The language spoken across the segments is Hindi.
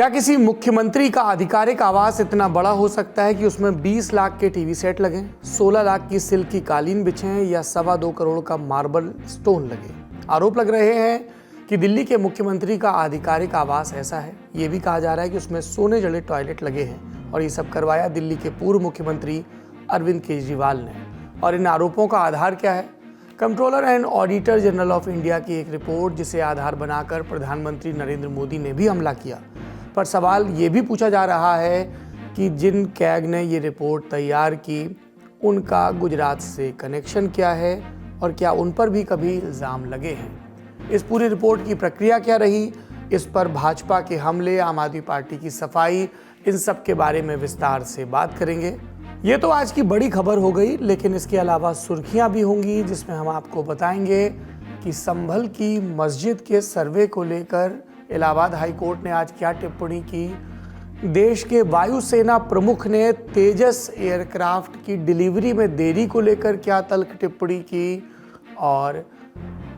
क्या किसी मुख्यमंत्री का आधिकारिक आवास इतना बड़ा हो सकता है कि उसमें 20 लाख के टीवी सेट लगें, 16 लाख की सिल्क की कालीन बिछें या 2.25 करोड़ का मार्बल स्टोन लगे? आरोप लग रहे हैं कि दिल्ली के मुख्यमंत्री का आधिकारिक आवास ऐसा है। ये भी कहा जा रहा है कि उसमें सोने जड़े टॉयलेट लगे हैं और ये सब करवाया दिल्ली के पूर्व मुख्यमंत्री अरविंद केजरीवाल ने। और इन आरोपों का आधार क्या है? Controller and auditor general of India की एक रिपोर्ट, जिसे आधार बनाकर प्रधानमंत्री नरेंद्र मोदी ने भी हमला किया। पर सवाल ये भी पूछा जा रहा है कि जिन कैग ने ये रिपोर्ट तैयार की, उनका गुजरात से कनेक्शन क्या है और क्या उन पर भी कभी इल्ज़ाम लगे हैं? इस पूरी रिपोर्ट की प्रक्रिया क्या रही, इस पर भाजपा के हमले, आम आदमी पार्टी की सफाई, इन सब के बारे में विस्तार से बात करेंगे। ये तो आज की बड़ी खबर हो गई, लेकिन इसके अलावा सुर्खियां भी होंगी, जिसमें हम आपको बताएंगे कि संभल की मस्जिद के सर्वे को लेकर इलाहाबाद हाई कोर्ट ने आज क्या टिप्पणी की, देश के वायुसेना प्रमुख ने तेजस एयरक्राफ्ट की डिलीवरी में देरी को लेकर क्या तल्ख टिप्पणी की, और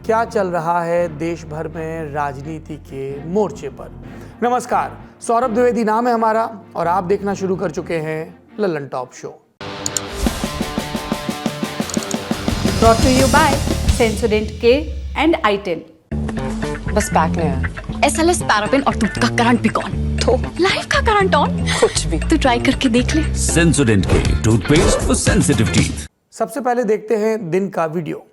क्या चल रहा है देश भर में राजनीति के मोर्चे पर। नमस्कार, सौरभ द्विवेदी नाम है हमारा और आप देखना शुरू कर चुके हैं Lallan top show. Brought to you by Sensodyne K and I10। बस पैक नहीं है। SLS पैराफिन और दूध का करंट भी कौन? तो लाइफ का करंट ऑन? कुछ भी। तो ट्राई करके देख ले। Sensodyne K toothpaste for sensitive teeth. सबसे पहले देखते हैं दिन का वीडियो।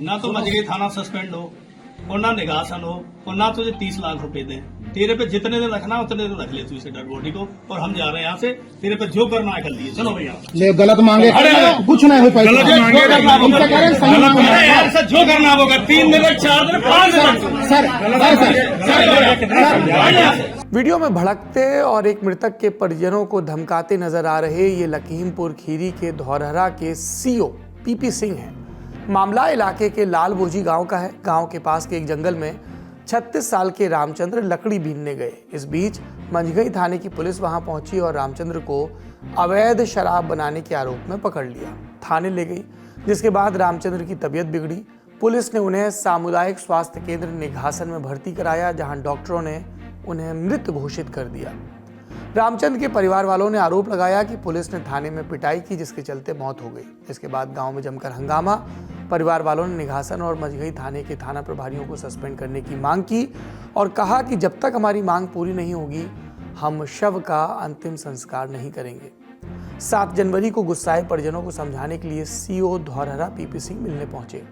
ना तो मजगे थाना सस्पेंड हो और ना निगासन हो और ना तुझे 30 लाख रुपए दे। तेरे पे जितने दिन रखना उतने दिन रख ले तू इसे डेड बॉडी को, और हम जा रहे हैं यहाँ से। तेरे पे जो करना है कर लिए। चलो भैया। ले गलत मांगे कुछ नहीं हो पाएगा। जो करना वो कर। 3 दिन 4 दिन 5 दिन सर। वीडियो में भड़कते और एक मृतक के परिजनों को धमकाते नजर आ रहे ये लखीमपुर खीरी के धौरहरा के सीओ पीपी सिंह हैं। मामला इलाके के लालबोझी गांव का है। गांव के पास के एक जंगल में 36 साल के रामचंद्र लकड़ी बीनने गए। इस बीच मंझगई थाने की पुलिस वहां पहुंची और रामचंद्र को अवैध शराब बनाने के आरोप में पकड़ लिया, थाने ले गई। जिसके बाद रामचंद्र की तबीयत बिगड़ी। पुलिस ने उन्हें सामुदायिक स्वास्थ्य केंद्र निघासन में भर्ती कराया, जहां डॉक्टरों ने उन्हें मृत घोषित कर दिया। रामचंद्र के परिवार वालों ने आरोप लगाया कि पुलिस ने थाने में पिटाई की, जिसके चलते मौत हो गई। इसके बाद गांव में जमकर हंगामा। परिवार वालों ने निघासन और मझगई थाने के थाना प्रभारियों को सस्पेंड करने की मांग की और कहा कि जब तक हमारी मांग पूरी नहीं होगी, हम शव का अंतिम संस्कार नहीं करेंगे। 7 जनवरी को गुस्साए परिजनों को समझाने के लिए सीओ धौरहरा पीपी सिंह मिलने पहुंचे,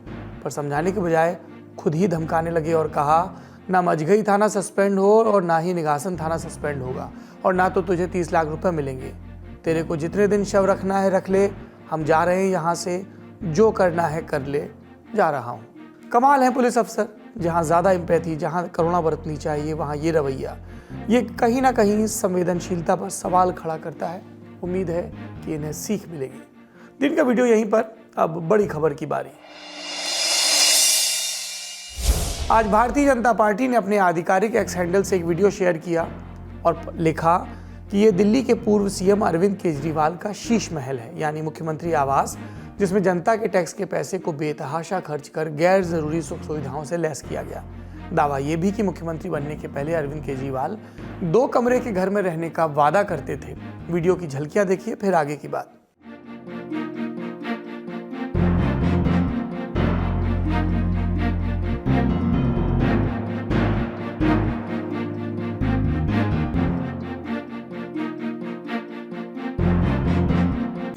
पर समझाने के बजाय खुद ही धमकाने लगे और कहा, ना मझगई थाना सस्पेंड हो और ना ही निघासन थाना सस्पेंड होगा, और ना तो तुझे 30 लाख रुपए मिलेंगे। तेरे को जितने दिन शव रखना है रख ले, हम जा रहे हैं यहाँ से, जो करना है कर ले, जा रहा हूँ। कमाल है पुलिस अफसर, जहाँ ज़्यादा एम्पैथी, जहाँ करुणा बरतनी चाहिए, वहाँ ये रवैया। ये कहीं ना कहीं संवेदनशीलता पर सवाल खड़ा करता है। उम्मीद है कि इन्हें सीख मिलेगी। दिन का वीडियो यहीं पर। अब बड़ी खबर की बारी। आज भारतीय जनता पार्टी ने अपने आधिकारिक एक्स हैंडल से एक वीडियो शेयर किया और लिखा कि ये दिल्ली के पूर्व सीएम अरविंद केजरीवाल का शीश महल है, यानी मुख्यमंत्री आवास, जिसमें जनता के टैक्स के पैसे को बेतहाशा खर्च कर गैर जरूरी सुख सुविधाओं से लैस किया गया। दावा ये भी कि मुख्यमंत्री बनने के पहले अरविंद केजरीवाल 2 कमरे के घर में रहने का वादा करते थे। वीडियो की झलकियां देखिए, फिर आगे की बात।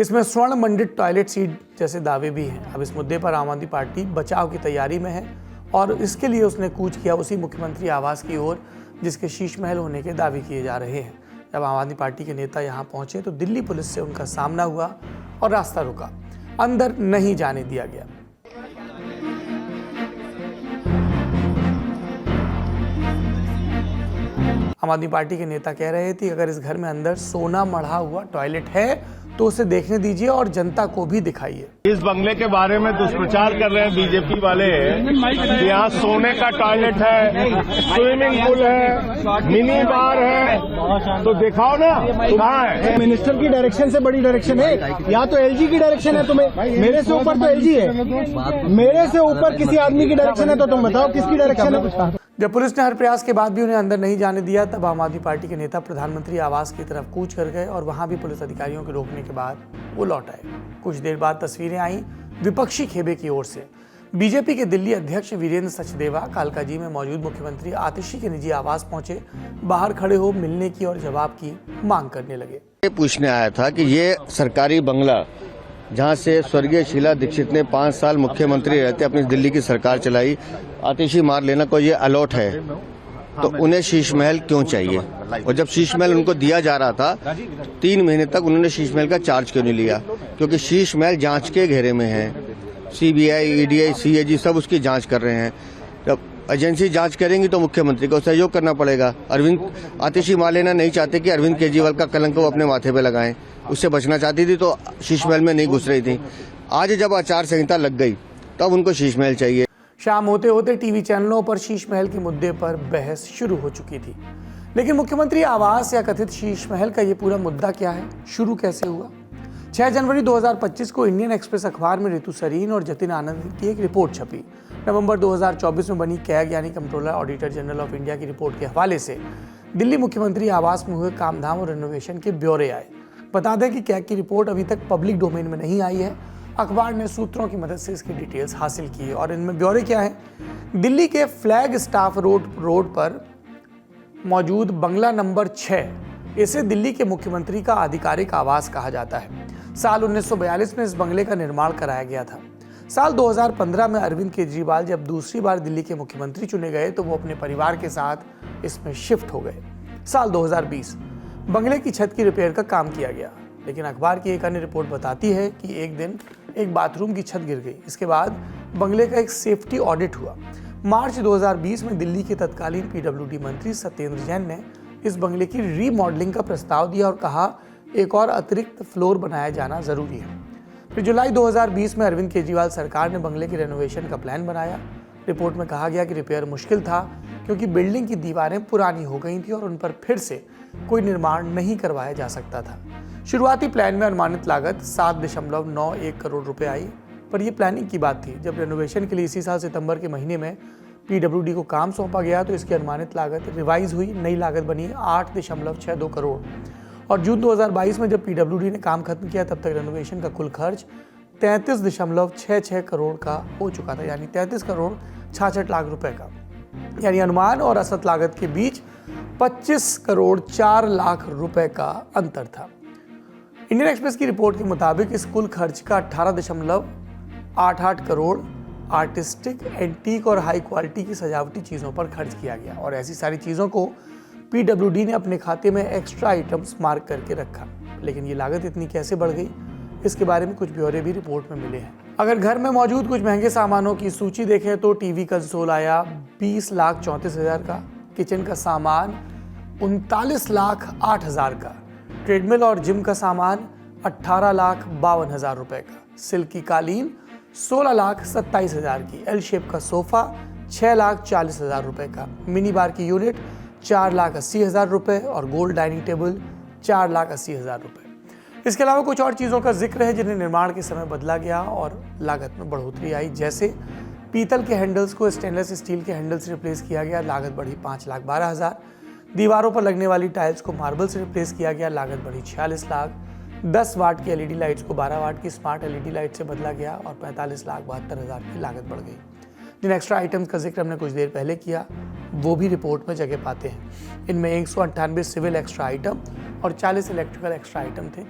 इसमें स्वर्ण मंडित टॉयलेट सीट जैसे दावे भी हैं। अब इस मुद्दे पर आम आदमी पार्टी बचाव की तैयारी में है और इसके लिए उसने कूच किया उसी मुख्यमंत्री आवास की ओर, जिसके शीश महल होने के दावे किए जा रहे हैं। जब आम आदमी पार्टी के नेता यहां पहुंचे तो दिल्ली पुलिस से उनका सामना हुआ और रास्ता रुका, अंदर नहीं जाने दिया गया। आम आदमी पार्टी के नेता कह रहे थे कि अगर इस घर में अंदर सोना मढ़ा हुआ टॉयलेट है तो उसे देखने दीजिए और जनता को भी दिखाइए। इस बंगले के बारे में दुष्प्रचार कर रहे हैं बीजेपी वाले। यहाँ सोने का टॉयलेट है, स्विमिंग पूल है, मिनी बार है, तो दिखाओ ना कहाँ है। मिनिस्टर की डायरेक्शन से बड़ी डायरेक्शन है या तो एलजी की डायरेक्शन है तुम्हें? मेरे से ऊपर तो एलजी है, मेरे से ऊपर किसी आदमी की डायरेक्शन है तो तुम बताओ किसकी डायरेक्शन है? जब पुलिस ने हर प्रयास के बाद भी उन्हें अंदर नहीं जाने दिया, तब आम आदमी पार्टी के नेता प्रधानमंत्री आवास की तरफ कूच कर गए और वहां भी पुलिस अधिकारियों के रोकने के बाद वो लौट आए। कुछ देर बाद तस्वीरें आईं विपक्षी खेबे की ओर से। बीजेपी के दिल्ली अध्यक्ष वीरेंद्र सचदेवा कालकाजी में मौजूद मुख्यमंत्री आतिशी के निजी आवास पहुंचे, बाहर खड़े हो मिलने की और जवाब की मांग करने लगे। ये पूछने आया था कि ये सरकारी बंगला जहां से स्वर्गीय शीला दीक्षित ने 5 साल मुख्यमंत्री रहते अपनी दिल्ली की सरकार चलाई, आतिशी मार लेना को ये अलॉट है, तो उन्हें शीश महल क्यों चाहिए? और जब शीश महल उनको दिया जा रहा था 3 महीने तक उन्होंने शीश महल का चार्ज क्यों नहीं लिया? क्योंकि शीश महल जांच के घेरे में है। सीबीआई, ईडीआई, सीएजी सब उसकी जांच कर रहे हैं। जब एजेंसी जांच करेंगी तो मुख्यमंत्री को सहयोग करना पड़ेगा। आतिशी मार लेना नहीं चाहते कि अरविंद केजरीवाल का कलंक वो अपने माथे पे लगाएं, उससे बचना चाहती थी तो शीश महल में नहीं घुस रही थी। आज जब आचार संहिता लग गई तब उनको शीश महल चाहिए। शाम होते होते टीवी चैनलों पर शीश महल के मुद्दे पर बहस शुरू हो चुकी थी। लेकिन मुख्यमंत्री आवास या कथित शीश महल का ये पूरा मुद्दा क्या है, शुरू कैसे हुआ? 6 जनवरी 2025 को इंडियन एक्सप्रेस अखबार में ऋतु सरीन और जतिन आनंद की एक रिपोर्ट छपी। नवंबर 2024 में बनी कैग यानी controller auditor general of India की रिपोर्ट के हवाले से दिल्ली मुख्यमंत्री आवास में हुए कामधाम और रेनोवेशन के ब्यौरे आए। बता दें कि कैग की रिपोर्ट अभी तक पब्लिक डोमेन में नहीं आई है। अखबार ने सूत्रों की मदद से इसकी डिटेल्स हासिल की है और इनमें ब्यौरे क्या है। दिल्ली के फ्लैग स्टाफ रोड पर मौजूद बंगला नंबर 6, इसे दिल्ली के मुख्यमंत्री का आधिकारिक आवास कहा जाता है। साल 1942 में इस बंगले का निर्माण कराया गया था। साल 2015 में अरविंद केजरीवाल जब दूसरी बार दिल्ली के मुख्यमंत्री चुने गए तो वो अपने परिवार के साथ इसमें शिफ्ट हो गए। साल 2020 बंगले की छत की रिपेयर का काम किया गया, लेकिन अखबार की एक अन्य रिपोर्ट बताती है कि एक दिन एक बाथरूम की छत गिर गई। इसके बाद बंगले का एक सेफ्टी ऑडिट हुआ। मार्च 2020 में दिल्ली के तत्कालीन पीडब्ल्यूडी मंत्री सत्येंद्र जैन ने इस बंगले की रीमॉडलिंग का प्रस्ताव दिया और कहा एक और अतिरिक्त फ्लोर बनाया जाना जरूरी है। फिर जुलाई 2020 में अरविंद केजरीवाल सरकार ने बंगले की रेनोवेशन का प्लान बनाया। रिपोर्ट में कहा गया कि रिपेयर मुश्किल था क्योंकि बिल्डिंग की दीवारें पुरानी हो गई थी और उन पर फिर से कोई निर्माण नहीं करवाया जा सकता था। शुरुआती प्लान में अनुमानित लागत 7.91 करोड़ रुपए आई, पर यह प्लानिंग की बात थी। जब रेनोवेशन के लिए इसी साल सितंबर के महीने में पीडब्ल्यूडी को काम सौंपा गया तो इसकी अनुमानित लागत रिवाइज हुई। नई लागत बनी 8.62 करोड़ और जून 2022 में जब पीडब्ल्यूडी ने काम खत्म किया तब तक रेनोवेशन का कुल खर्च 33.66 करोड़ का हो चुका था, यानी 33 करोड़ 66 लाख रुपए का। यानी अनुमान और असत लागत के बीच 25 करोड़ 4 लाख रुपए का अंतर था। इंडियन एक्सप्रेस की रिपोर्ट के मुताबिक इस कुल खर्च का 18.88 करोड़ आर्टिस्टिक, एंटीक और हाई क्वालिटी की सजावटी चीज़ों पर खर्च किया गया और ऐसी सारी चीज़ों को पीडब्ल्यूडी ने अपने खाते में एक्स्ट्रा आइटम्स मार्क करके रखा। लेकिन ये लागत इतनी कैसे बढ़ गई, इसके बारे में कुछ ब्यौरे भी रिपोर्ट में मिले हैं। अगर घर में मौजूद कुछ महंगे सामानों की सूची देखें तो टीवी कंसोल आया 20,34,000 का, किचन का सामान 39,08,000 का, ट्रेडमिल और जिम का सामान 18,52,000 रुपए का, सिल्क की कालीन 16,27,000 की, एल शेप का सोफा 6,40,000 रुपए का, मिनी बार की यूनिट 4,80,000 रुपए और गोल्ड डाइनिंग टेबल 4,80,000 रुपए। इसके अलावा कुछ और चीज़ों का जिक्र है जिन्हें निर्माण के समय बदला गया और लागत में बढ़ोतरी आई। जैसे पीतल के हैंडल्स को स्टेनलेस स्टील के हैंडल से रिप्लेस किया गया, लागत बढ़ी 5,12,000। दीवारों पर लगने वाली टाइल्स को मार्बल से रिप्लेस किया गया, लागत बढ़ी 46 लाख। 10 वाट की एलईडी लाइट्स को 12 वाट की स्मार्ट एलईडी लाइट से बदला गया और 45,72,000 की लागत बढ़ गई। जिन एक्स्ट्रा आइटम्स का जिक्र हमने कुछ देर पहले किया वो भी रिपोर्ट में जगह पाते हैं। इनमें 198 सिविल एक्स्ट्रा आइटम और 40 इलेक्ट्रिकल एक्स्ट्रा आइटम थे।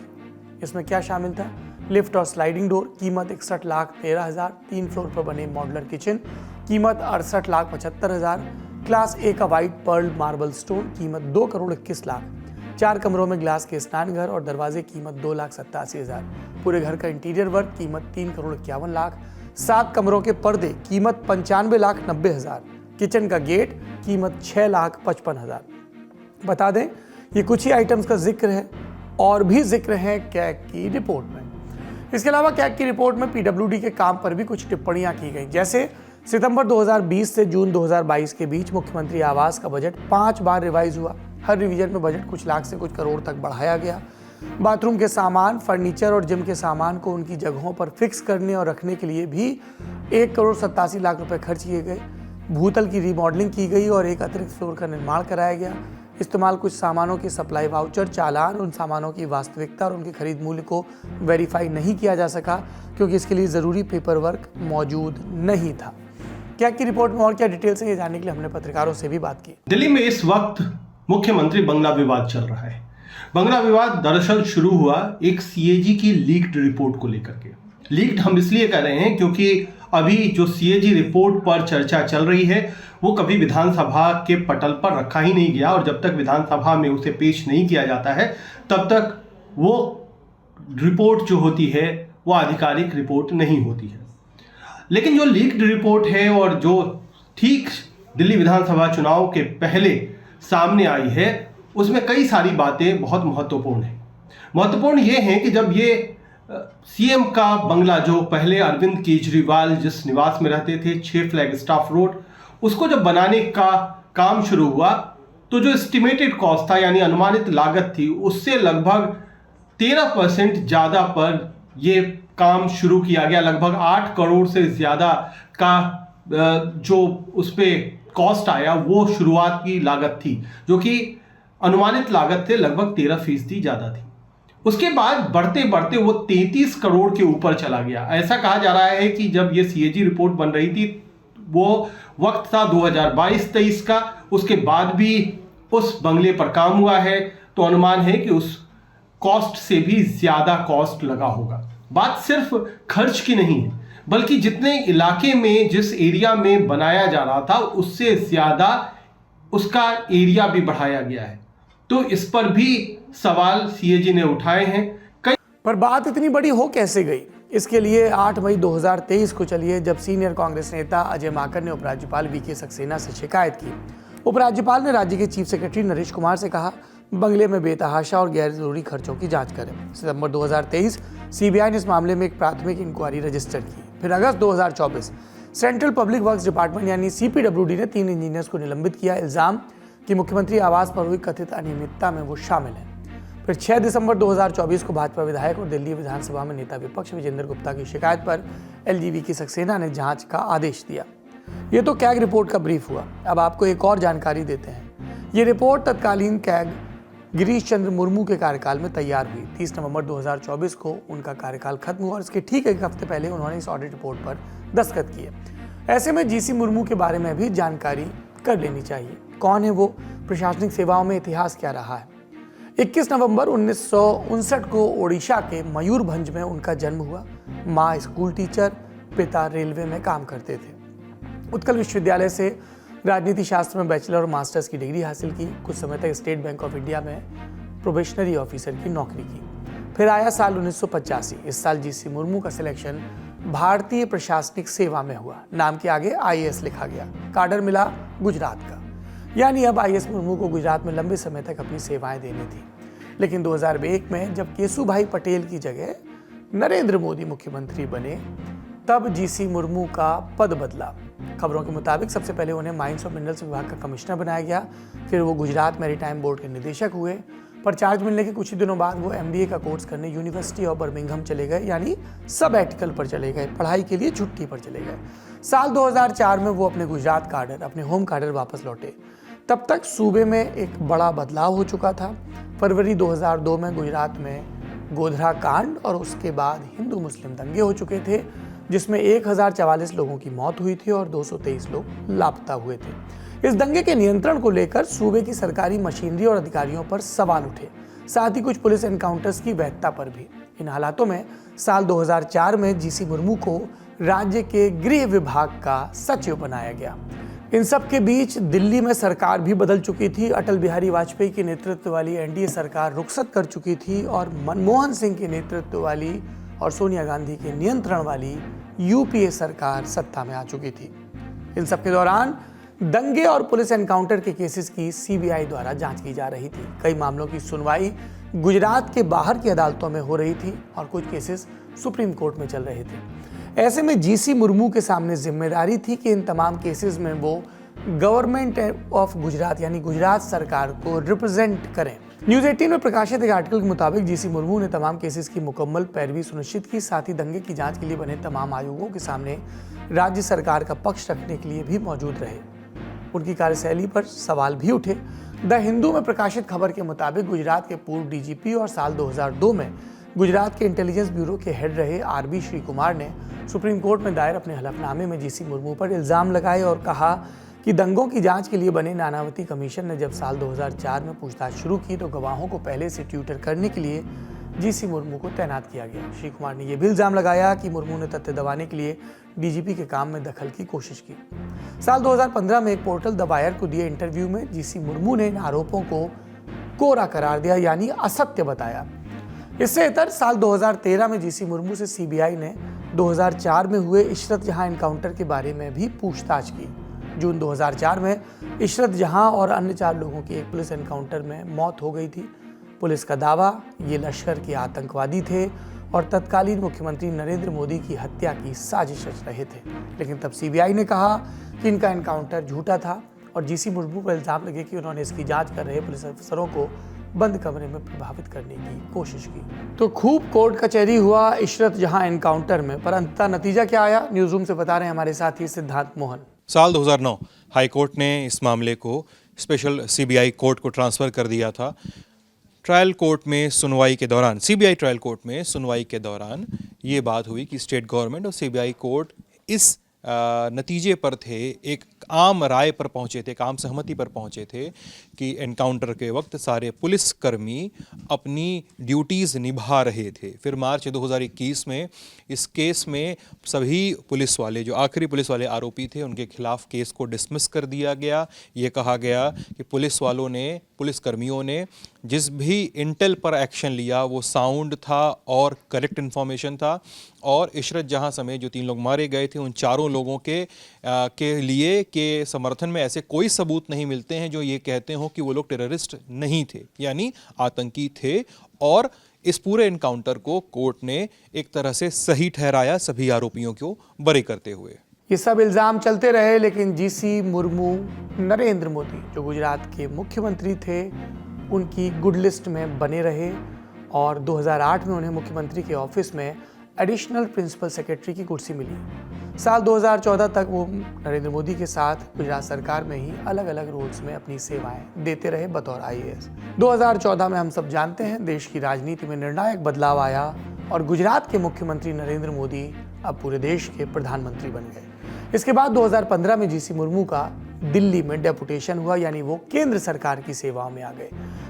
इसमें क्या शामिल था? लिफ्ट और स्लाइडिंग डोर, कीमत 61,13,000। 3 फ्लोर पर बने मॉडुलर किचन, कीमत 68,75,000। क्लास ए का वाइट पर्ल मार्बल स्टोन, कीमत 2 करोड़ 21 लाख। 4 कमरों में ग्लास के स्नानघर और दरवाजे, कीमत 2,87,000। पूरे घर का इंटीरियर वर्क, कीमत 3 करोड़ 51 लाख। 7 कमरों के पर्दे, कीमत 95,90,000। किचन का गेट, कीमत 6,55,000। बता दें ये कुछ ही आइटम्स का जिक्र है। और भी जिक्र है कैग की रिपोर्ट में। इसके अलावा कैग की रिपोर्ट में पीडब्ल्यूडी के काम पर भी कुछ टिप्पणियां की गई, जैसे सितंबर 2020 से जून 2022 के बीच मुख्यमंत्री आवास का बजट 5 बार रिवाइज हुआ। हर रिवीजन में बजट कुछ लाख से कुछ करोड़ तक बढ़ाया गया। बाथरूम के सामान, फर्नीचर और जिम के सामान को उनकी जगहों पर फिक्स करने और रखने के लिए भी 1,87,00,000 रुपए खर्च किए गए। भूतल की रीमॉडलिंग की गई और एक अतिरिक्त फ्लोर का निर्माण कराया गया। इस्तेमाल कुछ सामानों के सप्लाई वाउचर, चालान, उन सामानों की वास्तविकता और उनके खरीद मूल्य को वेरीफाई नहीं किया जा सका क्योंकि इसके लिए ज़रूरी पेपर वर्क मौजूद नहीं था। कैग की रिपोर्ट में और क्या डिटेल्स है, ये जानने के लिए हमने पत्रकारों से भी बात की। दिल्ली में इस वक्त मुख्यमंत्री बंगला विवाद चल रहा है। बंगला विवाद दरअसल शुरू हुआ एक सीएजी की लीक्ड रिपोर्ट को लेकर के। लीक्ड हम इसलिए कह रहे हैं क्योंकि अभी जो सीएजी रिपोर्ट पर चर्चा चल रही है वो कभी विधानसभा के पटल पर रखा ही नहीं गया और जब तक विधानसभा में उसे पेश नहीं किया जाता है तब तक वो रिपोर्ट जो होती है वो आधिकारिक रिपोर्ट नहीं होती है। लेकिन जो लीक्ड रिपोर्ट है और जो ठीक दिल्ली विधानसभा चुनाव के पहले सामने आई है उसमें कई सारी बातें बहुत महत्वपूर्ण हैं। महत्वपूर्ण ये हैं कि जब ये सीएम का बंगला जो पहले अरविंद केजरीवाल जिस निवास में रहते थे 6 फ्लैग स्टाफ रोड, उसको जब बनाने का काम शुरू हुआ तो जो एस्टिमेटेड कॉस्ट था यानी अनुमानित लागत थी उससे लगभग 13% ज़्यादा पर ये काम शुरू किया गया। लगभग 8 करोड़ से ज़्यादा का जो उस पर कॉस्ट आया वो शुरुआत की लागत थी, जो कि अनुमानित लागत से लगभग 13% ज़्यादा थी। उसके बाद बढ़ते बढ़ते वो 33 करोड़ के ऊपर चला गया। ऐसा कहा जा रहा है कि जब ये सीएजी रिपोर्ट बन रही थी वो वक्त था 2022-23 का, उसके बाद भी उस बंगले पर काम हुआ है तो अनुमान है कि उस कॉस्ट से भी ज़्यादा कॉस्ट लगा होगा। बात सिर्फ खर्च की नहीं है बल्कि जितने इलाके में जिस एरिया में बनाया जा रहा था उससे ज़्यादा उसका एरिया भी बढ़ाया गया है। तो इस पर भी सवाल सीएजी ने उठाए हैं। पर बात इतनी बड़ी हो कैसे गई, इसके लिए 8 मई 2023 को चलिए जब सीनियर कांग्रेस नेता अजय माकन ने उपराज्यपाल वीके सक्सेना से शिकायत की। उपराज्यपाल ने राज्य के चीफ सेक्रेटरी नरेश कुमार से कहा बंगले में बेतहाशा और गैर जरूरी खर्चों की जांच करें। सितंबर 2023 सीबीआई ने इस मामले में एक प्राथमिक इंक्वायरी रजिस्टर की। फिर अगस्त 2024 सेंट्रल पब्लिक वर्क्स डिपार्टमेंट यानी सीपीडब्ल्यूडी ने 3 इंजीनियर्स को निलंबित किया। इल्जाम कि मुख्यमंत्री आवास पर हुई कथित अनियमितता में वो शामिल हैं। फिर 6 दिसंबर 2024 को भाजपा विधायक और दिल्ली विधानसभा में नेता विपक्ष विजेंद्र गुप्ता की शिकायत पर एलजी वीके सक्सेना ने जांच का आदेश दिया। ये तो कैग रिपोर्ट का ब्रीफ हुआ। अब आपको एक और जानकारी देते हैं। ये रिपोर्ट तत्कालीन कैग गिरीश चंद्र मुर्मू के कार्यकाल में तैयार हुई। 30 नवंबर 2024 को उनका कार्यकाल खत्म हुआ और इसके ठीक एक हफ्ते पहले उन्होंने इस ऑडिट रिपोर्ट पर दस्तखत किए। ऐसे में जीसी मुर्मू के बारे में भी जानकारी कर लेनी चाहिए। कौन है वो, प्रशासनिक सेवाओं में इतिहास क्या रहा है। 21 नवंबर 1959 को ओडिशा के मयूरभंज में उनका जन्म हुआ। माँ स्कूल टीचर, पिता रेलवे में काम करते थे। उत्कल विश्वविद्यालय से राजनीति शास्त्र में बैचलर और मास्टर्स की डिग्री हासिल की। कुछ समय तक स्टेट बैंक ऑफ इंडिया में प्रोबेशनरी ऑफिसर की नौकरी की। फिर आया साल 1985। इस साल जीसी मुर्मू का सिलेक्शन भारतीय प्रशासनिक सेवा में हुआ। नाम के आगे आईएएस लिखा गया। काडर मिला गुजरात का, यानी अब आईएएस मुर्मू को गुजरात में लंबे समय तक अपनी सेवाएं देनी थी। लेकिन 2001 में जब केशुभाई पटेल की जगह नरेंद्र मोदी मुख्यमंत्री बने तब जीसी मुर्मू का पद बदला। खबरों के मुताबिक सबसे पहले उन्हें माइंस और मिनरल्स विभाग का कमिश्नर बनाया गया। फिर वो गुजरात मैरीटाइम बोर्ड के निदेशक हुए। पर चार्ज मिलने के कुछ ही दिनों बाद वो एमबीए का कोर्स करने यूनिवर्सिटी ऑफ बर्मिंघम चले गए, यानी सब एटिकल पर चले गए, पढ़ाई के लिए छुट्टी पर चले गए। साल 2004 में वो अपने गुजरात काडर, अपने होम काडर वापस लौटे। तब तक सूबे में एक बड़ा बदलाव हो चुका था। फरवरी 2002 में गुजरात में गोधरा कांड और उसके बाद हिंदू मुस्लिम दंगे हो चुके थे, जिसमें 1044 लोगों की मौत हुई थी और 223 लोग लापता हुए थे। इस दंगे के नियंत्रण को लेकर सूबे की सरकारी मशीनरी और अधिकारियों पर सवाल उठे, साथ ही कुछ पुलिस एनकाउंटर्स की वैधता पर भी। इन हालातों में साल 2004 में जीसी मुर्मू को राज्य के गृह विभाग का सचिव बनाया गया। इन सब के बीच दिल्ली में सरकार भी बदल चुकी थी। अटल बिहारी वाजपेयी के नेतृत्व वाली एनडीए सरकार रुखसत कर चुकी थी और मनमोहन सिंह के नेतृत्व वाली और सोनिया गांधी के नियंत्रण वाली यूपीए सरकार सत्ता में आ चुकी थी। इन सब के दौरान दंगे और पुलिस एनकाउंटर के केसेस की सीबीआई द्वारा जांच की जा रही थी। कई मामलों की सुनवाई गुजरात के बाहर की अदालतों में हो रही थी और कुछ केसेस सुप्रीम कोर्ट में चल रहे थे। ऐसे में जीसी मुर्मू के सामने जिम्मेदारी थी कि इन तमाम केसेस में वो गवर्नमेंट ऑफ गुजरात यानी गुजरात सरकार को रिप्रेजेंट करें। न्यूज 18 में प्रकाशित एक आर्टिकल के मुताबिक जीसी मुर्मू ने तमाम केसेस की मुकम्मल पैरवी सुनिश्चित की, साथ ही दंगे की जांच के लिए बने तमाम आयोगों के सामने राज्य सरकार का पक्ष रखने के लिए भी मौजूद रहे। उनकी कार्यशैली पर सवाल भी उठे। द हिंदू में प्रकाशित खबर के मुताबिक गुजरात के पूर्व डीजीपी और साल 2002 में गुजरात के इंटेलिजेंस ब्यूरो के हेड रहे आरबी श्री कुमार ने सुप्रीम कोर्ट में दायर अपने हलफनामे में जीसी मुर्मू पर इल्जाम लगाए और कहा कि दंगों की जांच के लिए बने नानावती कमीशन ने जब साल 2004 में पूछताछ शुरू की तो गवाहों को पहले से ट्यूटर करने के लिए जीसी मुर्मू को तैनात किया गया। श्री कुमार ने यह भी इल्जाम लगाया कि मुर्मू ने तथ्य दबाने के लिए डीजीपी के काम में दखल की कोशिश की। साल 2015 में एक पोर्टल द वायर को दिए इंटरव्यू में जीसी मुर्मू ने इन आरोपों को कोरा करार दिया यानी असत्य बताया। इससे इतर साल 2013 में जीसी मुर्मू से सीबीआई ने 2004 में हुए इशरत जहां एनकाउंटर के बारे में भी पूछताछ की। जून 2004 में इशरत जहां और अन्य 4 लोगों की एक पुलिस एनकाउंटर में मौत हो गई थी। पुलिस का दावा ये लश्कर के आतंकवादी थे और तत्कालीन मुख्यमंत्री नरेंद्र मोदी की हत्या की साजिश रच रहे थे, लेकिन तब सीबीआई ने कहा कि इनका एनकाउंटर झूठा था और जीसी मुर्मू पर इल्जाम लगे कि उन्होंने इसकी जांच कर रहे पुलिस अफसरों को बंद कमरे में प्रभावित करने की कोशिश की। तो खूब कोर्ट कचहरी हुआ इशरत जहां एनकाउंटर में, पर अंततः नतीजा क्या आया, न्यूज रूम से बता रहे हैं हमारे साथी सिद्धांत मोहन। साल 2009 हाईकोर्ट ने इस मामले को स्पेशल सीबीआई कोर्ट को ट्रांसफ़र कर दिया था। ट्रायल कोर्ट में सुनवाई के दौरान, सीबीआई ट्रायल कोर्ट में सुनवाई के दौरान ये बात हुई कि स्टेट गवर्नमेंट और सीबीआई कोर्ट इस नतीजे पर थे, एक आम राय पर पहुंचे थे, एक आम सहमति पर पहुंचे थे कि एनकाउंटर के वक्त सारे पुलिसकर्मी अपनी ड्यूटीज़ निभा रहे थे। फिर मार्च 2021 में इस केस में सभी पुलिस वाले, जो आखिरी पुलिस वाले आरोपी थे, उनके खिलाफ केस को डिसमिस कर दिया गया। ये कहा गया कि पुलिसकर्मियों ने जिस भी इंटेल पर एक्शन लिया वो साउंड था और करेक्ट इन्फॉर्मेशन था, और इशरत जहां समेत जो 3 लोग मारे गए थे उन चारों लोगों के लिए के समर्थन में ऐसे कोई सबूत नहीं मिलते हैं जो ये कहते हो कि वो लोग टेररिस्ट नहीं थे, यानी आतंकी थे। और इस पूरे एनकाउंटर को कोर्ट ने एक तरह से सही ठहराया, सभी आरोपियों को बरी करते हुए। ये सब इल्जाम चलते रहे, लेकिन जीसी मुर्मू नरेंद्र मोदी जो गुजरात के मुख्यमंत्री थे उनकी गुड लिस्ट में बने रहे और 2008 में उन्हें मुख्यमंत्री के ऑफिस में एडिशनल प्रिंसिपल सेक्रेटरी की कुर्सी मिली। साल 2014 तक वो नरेंद्र मोदी के साथ गुजरात सरकार में ही अलग अलग रोल्स में अपनी सेवाएं देते रहे बतौर IAS। 2014 में हम सब जानते हैं देश की राजनीति में निर्णायक बदलाव आया और गुजरात के मुख्यमंत्री नरेंद्र मोदी अब पूरे देश के प्रधानमंत्री बन गए। इसके बाद 2015 में जीसी मुर्मू का दिल्ली में डेपुटेशन हुआ, यानी वो केंद्र सरकार की सेवाओं में आ गए।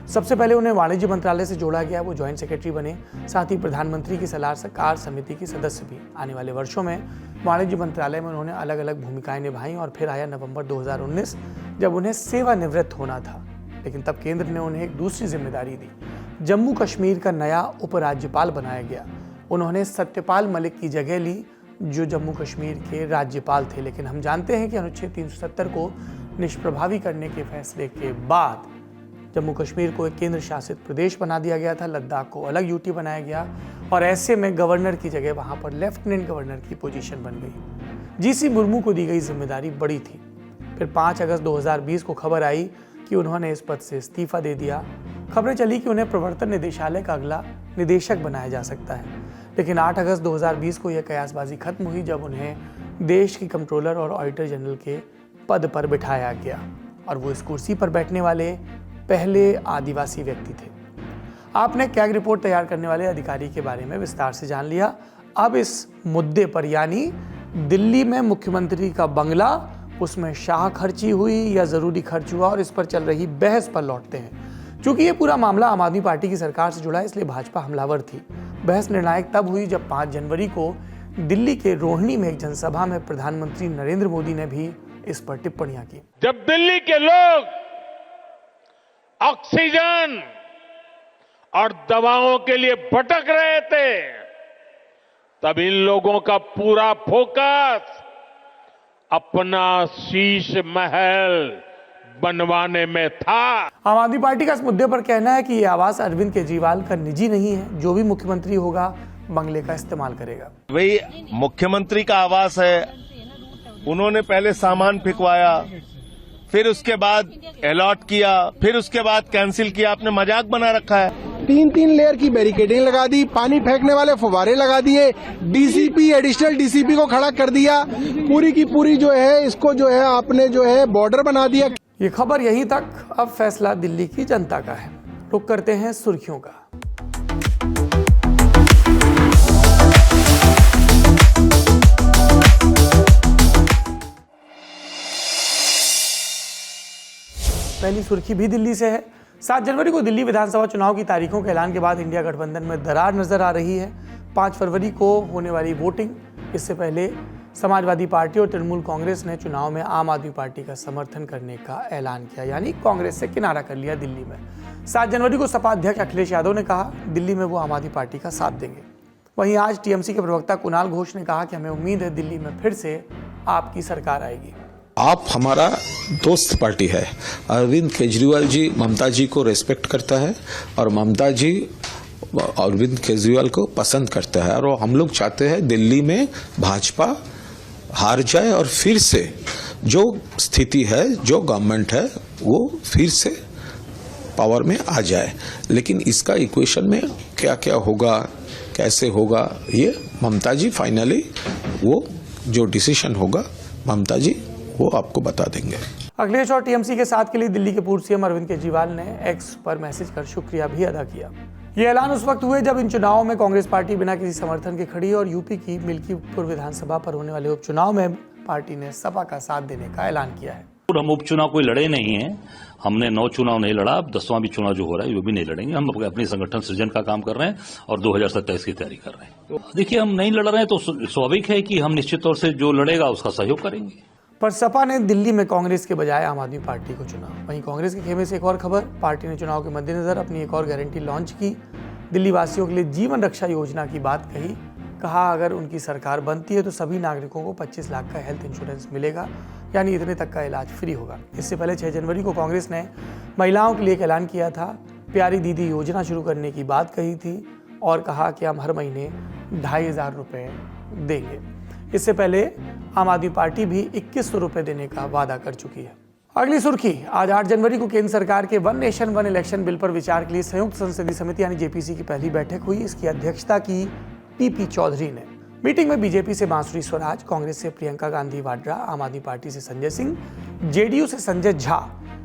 सबसे पहले उन्हें वाणिज्य मंत्रालय से जोड़ा गया, वो ज्वाइंट सेक्रेटरी बने, साथ ही प्रधानमंत्री की सलाहकार समिति के सदस्य भी। आने वाले वर्षों में वाणिज्य मंत्रालय में उन्होंने अलग अलग भूमिकाएं निभाई और फिर आया नवंबर 2019 जब उन्हें सेवानिवृत्त होना था। लेकिन तब केंद्र ने उन्हें एक दूसरी जिम्मेदारी दी, जम्मू कश्मीर का नया उपराज्यपाल बनाया गया। उन्होंने सत्यपाल मलिक की जगह ली जो जम्मू कश्मीर के राज्यपाल थे, लेकिन हम जानते हैं कि अनुच्छेद 370 को निष्प्रभावी करने के फैसले के बाद जम्मू कश्मीर को एक केंद्र शासित प्रदेश बना दिया गया था, लद्दाख को अलग यूटी बनाया गया और ऐसे में गवर्नर की जगह वहां पर लेफ्टिनेंट गवर्नर की पोजीशन बन गई। जीसी मुर्मू को दी गई जिम्मेदारी बड़ी थी। फिर 5 अगस्त 2020 को खबर आई कि उन्होंने इस पद से इस्तीफा दे दिया। खबरें चली कि उन्हें प्रवर्तन निदेशालय का अगला निदेशक बनाया जा सकता है, लेकिन 8 अगस्त 2020 को यह कयासबाजी खत्म हुई जब उन्हें देश की कंट्रोलर और ऑडिटर जनरल के पद पर बिठाया गया और वो इस कुर्सी पर बैठने वाले पहले आदिवासी व्यक्ति थे। आपने कैग रिपोर्ट तैयार करने वाले अधिकारी के बारे में विस्तार से जान लिया। अब इस मुद्दे पर, यानी दिल्ली में मुख्यमंत्री का बंगला, उसमें शाह खर्ची हुई या जरूरी खर्च हुआ और इस पर चल रही बहस पर लौटते हैं। क्योंकि ये पूरा मामला आम आदमी पार्टी की सरकार से जुड़ा है, इसलिए भाजपा हमलावर थी। बहस निर्णायक तब हुई जब 5 जनवरी को दिल्ली के रोहिणी में एक जनसभा में प्रधानमंत्री नरेंद्र मोदी ने भी इस पर टिप्पणियां की। जब दिल्ली के लोग ऑक्सीजन और दवाओं के लिए भटक रहे थे, तब इन लोगों का पूरा फोकस अपना शीश महल बनवाने में था। आम आदमी पार्टी का इस मुद्दे पर कहना है कि ये आवास अरविंद केजरीवाल का निजी नहीं है। जो भी मुख्यमंत्री होगा बंगले का इस्तेमाल करेगा। भाई मुख्यमंत्री का आवास है, उन्होंने पहले सामान फेंकवाया, फिर उसके बाद अलॉट किया, फिर उसके बाद कैंसिल किया। आपने मजाक बना रखा है। 3 लेयर की बैरिकेडिंग लगा दी, पानी फेंकने वाले फुवारे लगा दिए, डीसीपी एडिशनल डीसीपी को खड़ा कर दिया, पूरी की पूरी जो है इसको जो है आपने जो है बॉर्डर बना दिया। ये खबर यहीं तक, अब फैसला दिल्ली की जनता का है। रुक करते हैं सुर्खियों का। पहली सुर्खी भी दिल्ली से है। 7 जनवरी को दिल्ली विधानसभा चुनाव की तारीखों के ऐलान के बाद इंडिया गठबंधन में दरार नजर आ रही है। 5 फरवरी को होने वाली वोटिंग, इससे पहले समाजवादी पार्टी और तृणमूल कांग्रेस ने चुनाव में आम आदमी पार्टी का समर्थन करने का ऐलान किया, यानी कांग्रेस से किनारा कर लिया दिल्ली में। 7 जनवरी को सपा अध्यक्ष अखिलेश यादव ने कहा दिल्ली में वो आम आदमी पार्टी का साथ देंगे। वहीं आज टीएमसी के प्रवक्ता कुणाल घोष ने कहा कि हमें उम्मीद है दिल्ली में फिर से आपकी सरकार आएगी। आप हमारा दोस्त पार्टी है। अरविंद केजरीवाल जी ममता जी को रेस्पेक्ट करता है और ममता जी अरविंद केजरीवाल को पसंद करता है, और हम लोग चाहते हैं दिल्ली में भाजपा हार जाए और फिर से जो स्थिति है, जो गवर्नमेंट है, वो फिर से पावर में आ जाए। लेकिन इसका इक्वेशन में क्या क्या होगा, कैसे होगा, ये ममता जी फाइनली वो जो डिसीजन होगा ममता जी वो आपको बता देंगे। अखिलेश और टीएमसी के साथ के लिए दिल्ली के पूर्व सीएम अरविंद केजरीवाल ने एक्स पर मैसेज कर शुक्रिया भी अदा किया। ये ऐलान उस वक्त हुए जब इन चुनावों में कांग्रेस पार्टी बिना किसी समर्थन के खड़ी और यूपी की मिल्कीपुर विधानसभा पर होने वाले उपचुनाव में पार्टी ने सपा का साथ देने का ऐलान किया है। हम उपचुनाव कोई लड़े नहीं है, हमने 9 चुनाव नहीं लड़ा, अब 10वां भी चुनाव जो हो रहा है वो भी नहीं लड़ेंगे। हम अपनी संगठन सृजन का काम कर रहे हैं और 2027 की तैयारी कर रहे हैं। देखिए, हम नहीं लड़ रहे हैं तो स्वाभाविक है कि हम निश्चित तौर से जो लड़ेगा उसका सहयोग करेंगे। पर सपा ने दिल्ली में कांग्रेस के बजाय आम आदमी पार्टी को चुना। वहीं कांग्रेस के खेमे से एक और खबर, पार्टी ने चुनाव के मद्देनजर अपनी एक और गारंटी लॉन्च की। दिल्ली वासियों के लिए जीवन रक्षा योजना की बात कही। कहा अगर उनकी सरकार बनती है तो सभी नागरिकों को 25 लाख का हेल्थ इंश्योरेंस मिलेगा, यानी इतने तक का इलाज फ्री होगा। इससे पहले 6 जनवरी को कांग्रेस ने महिलाओं के लिए एक ऐलान किया था। प्यारी दीदी योजना शुरू करने की बात कही थी और कहा कि हम हर महीने 2500 रुपये देंगे। इससे पहले आम आदमी पार्टी भी 2100 रुपये देने का वादा कर चुकी है। अगली सुर्खी, आज 8 जनवरी को केंद्र सरकार के one nation one election bill पर विचार के लिए संयुक्त संसदीय समिति यानी जेपीसी की पहली बैठक हुई। इसकी अध्यक्षता की पीपी चौधरी ने। मीटिंग में बीजेपी से बांसुरी स्वराज, कांग्रेस से प्रियंका गांधी वाड्रा, आम आदमी पार्टी से संजय सिंह, जेडीयू से संजय झा,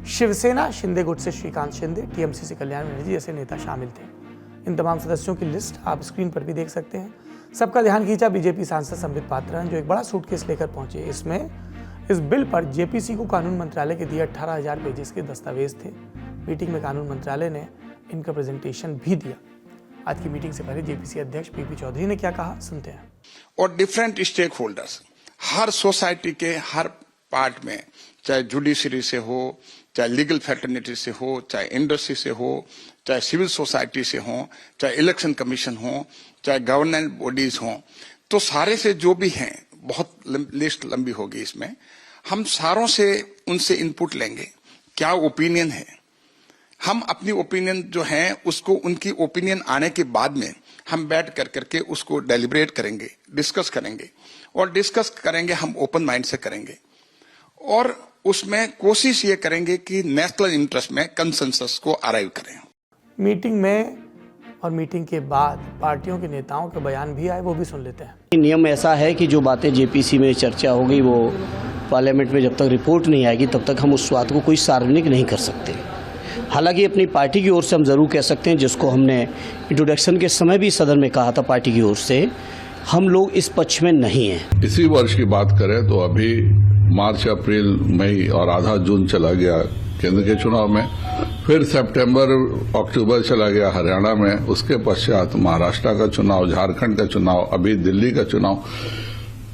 शिवसेना शिंदे गुट से श्रीकांत शिंदे, टीएमसी से कल्याण बनर्जी जैसे नेता शामिल थे। इन तमाम सदस्यों की लिस्ट आप स्क्रीन पर भी देख सकते हैं। सबका ध्यान खींचा बीजेपी सांसद संबित पात्रा, जो एक बड़ा सूटकेस लेकर पहुंचे। इसमें इस बिल पर जेपीसी को कानून मंत्रालय के दिए 18,000 पेजेस के दस्तावेज थे। मीटिंग में कानून मंत्रालय ने इनका प्रेजेंटेशन भी दिया। आज की मीटिंग से पहले जेपीसी अध्यक्ष पीपी चौधरी ने क्या कहा, सुनते हैं। और डिफरेंट स्टेक होल्डर्स हर सोसाइटी के हर पार्ट में, चाहे जुडिशरी से हो, चाहे लीगल फैटर्निटी से हो, चाहे इंडस्ट्री से हो, चाहे सिविल सोसाइटी से हो, चाहे इलेक्शन कमीशन हो, चाहे गवर्नेंस बॉडीज हो, तो सारे से जो भी हैं, बहुत लिस्ट लंबी होगी इसमें, हम सारों से उनसे इनपुट लेंगे, क्या ओपिनियन है। हम अपनी ओपिनियन जो है उसको उनकी ओपिनियन आने के बाद में हम बैठ कर करके उसको डेलिब्रेट करेंगे, डिस्कस करेंगे, और डिस्कस करेंगे हम ओपन माइंड से करेंगे, और उसमें कोशिश ये करेंगे कि नेशनल इंटरेस्ट में कंसेंसस को अराइव करें। मीटिंग में और मीटिंग के बाद पार्टियों के नेताओं के बयान भी आए, वो भी सुन लेते हैं। नियम ऐसा है कि जो बातें जेपीसी में चर्चा होगी वो पार्लियामेंट में जब तक रिपोर्ट नहीं आएगी तब तक हम उस बात को कोई सार्वजनिक नहीं कर सकते। हालांकि अपनी पार्टी की ओर से हम जरूर कह सकते हैं, जिसको हमने इंट्रोडक्शन के समय भी सदन में कहा था पार्टी की ओर से, हम लोग इस पक्ष में नहीं हैं। इसी वर्ष की बात करें तो अभी मार्च, अप्रैल, मई और आधा जून चला गया केंद्र के चुनाव में, फिर सितंबर, अक्टूबर चला गया हरियाणा में, उसके पश्चात महाराष्ट्र का चुनाव, झारखंड का चुनाव, अभी दिल्ली का चुनाव।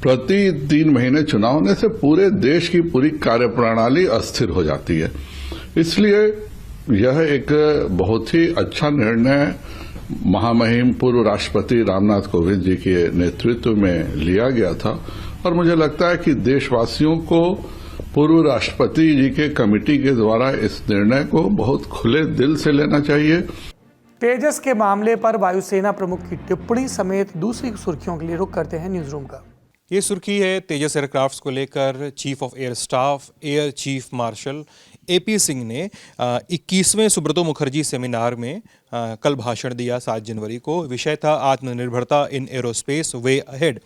प्रति 3 महीने चुनाव होने से पूरे देश की पूरी कार्यप्रणाली अस्थिर हो जाती है। इसलिए यह एक बहुत ही अच्छा निर्णय महामहिम पूर्व राष्ट्रपति रामनाथ कोविंद जी के नेतृत्व में लिया गया था, और मुझे लगता है कि देशवासियों को पूर्व राष्ट्रपति जी के कमेटी के द्वारा इस निर्णय को बहुत खुले दिल से लेना चाहिए। तेजस के मामले पर वायुसेना प्रमुख की टिप्पणी समेत दूसरी सुर्खियों के लिए रुख करते हैं न्यूज रूम का। ये सुर्खी है तेजस एयरक्राफ्ट्स को लेकर chief of air staff air chief marshal AP Singh ने 21वें सुब्रतो मुखर्जी सेमिनार में कल भाषण दिया 7 जनवरी को। विषय था आत्मनिर्भरता इन एरोस्पेस वे अहेड।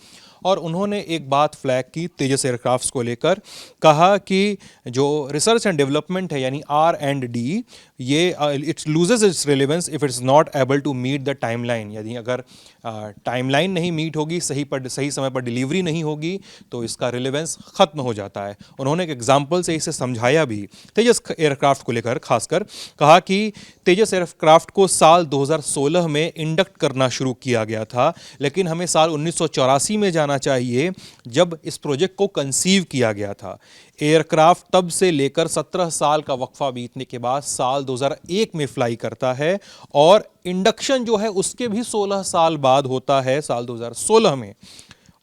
और उन्होंने एक बात फ्लैग की तेजस एयरक्राफ्ट्स को लेकर, कहा कि जो रिसर्च एंड डेवलपमेंट है यानी R&D ये it's loses its relevance if it's not able to meet the timeline. यदि अगर टाइमलाइन नहीं मीट होगी, सही समय पर डिलीवरी नहीं होगी तो इसका रिलेवेंस ख़त्म हो जाता है। उन्होंने एक एग्जाम्पल से इसे समझाया भी। तेजस एयरक्राफ्ट को लेकर खासकर कहा कि तेजस एयरक्राफ्ट को साल 2016 में इंडक्ट करना शुरू किया गया था, लेकिन हमें साल 1984 में जाना चाहिए जब इस प्रोजेक्ट को कंसीव किया गया था। एयरक्राफ्ट तब से लेकर 17 साल का वक्फा बीतने के बाद साल 2001 में फ्लाई करता है और इंडक्शन जो है उसके भी 16 साल बाद होता है साल 2016 में।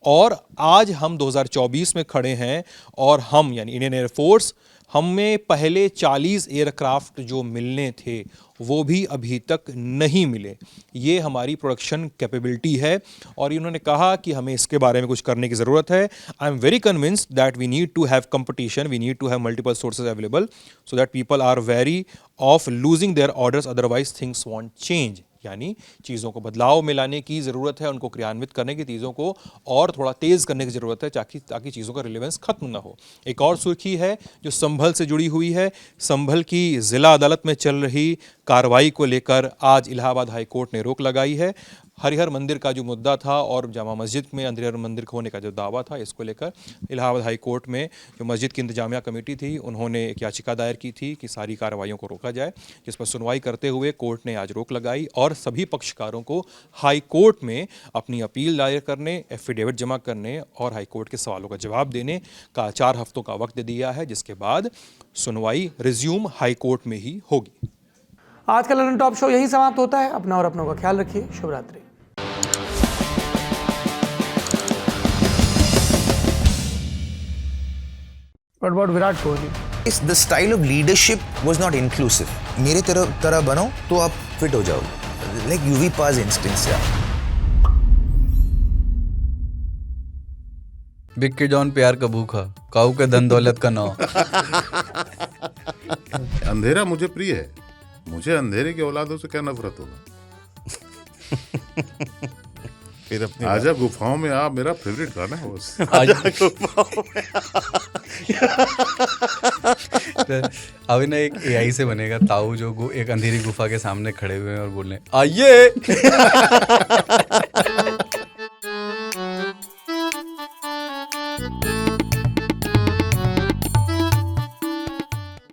और आज हम 2024 में खड़े हैं और हम यानी इंडियन एयरफोर्स, हमें पहले 40 एयरक्राफ्ट जो मिलने थे वो भी अभी तक नहीं मिले। ये हमारी प्रोडक्शन कैपेबिलिटी है और इन्होंने कहा कि हमें इसके बारे में कुछ करने की ज़रूरत है। I am very convinced that we need to have competition, we need to have multiple sources available so that people are wary of losing their orders, otherwise things won't change. यानी चीज़ों को बदलाव में लाने की ज़रूरत है, उनको क्रियान्वित करने की, चीज़ों को और थोड़ा तेज़ करने की ज़रूरत है ताकि चीज़ों का रिलेवेंस खत्म ना हो। एक और सुर्खी है जो संभल से जुड़ी हुई है। संभल की ज़िला अदालत में चल रही कार्रवाई को लेकर आज इलाहाबाद हाई कोर्ट ने रोक लगाई है। हरिहर मंदिर का जो मुद्दा था और जामा मस्जिद में हरिहर मंदिर होने का जो दावा था, इसको लेकर इलाहाबाद हाई कोर्ट में जो मस्जिद की इंतजामिया कमेटी थी उन्होंने एक याचिका दायर की थी कि सारी कार्रवाइयों को रोका जाए, जिस पर सुनवाई करते हुए कोर्ट ने आज रोक लगाई और सभी पक्षकारों को हाई कोर्ट में अपनी अपील दायर करने, एफिडेविट जमा करने और हाई कोर्ट के सवालों का जवाब देने का 4 हफ्तों का वक्त दिया है, जिसके बाद सुनवाई रिज्यूम हाई कोर्ट में ही होगी। आज का लंदन टॉप शो यही समाप्त होता है। अपना और अपनों का ख्याल रखिए। शुभ रात्रि। What about Virat Kohli? The style of leadership was not inclusive. मेरे तरह बनो तो आप फिट हो जाओ. Like UV Pa's instance, yeah. Big के जॉन प्यार का भूखा, काऊ के धन दौलत का नौ। अंधेरा मुझे प्रिय है, मुझे अंधेरे की औलादों से क्या नफरत होगा। फिर अपनी आजा गुफाओं में आप मेरा फेवरेट गाना है बस। आजा गुफाओं में अभी ना एक AI से बनेगा ताऊ जो एक अंधेरी गुफा के सामने खड़े हुए हैं और बोलने आइए।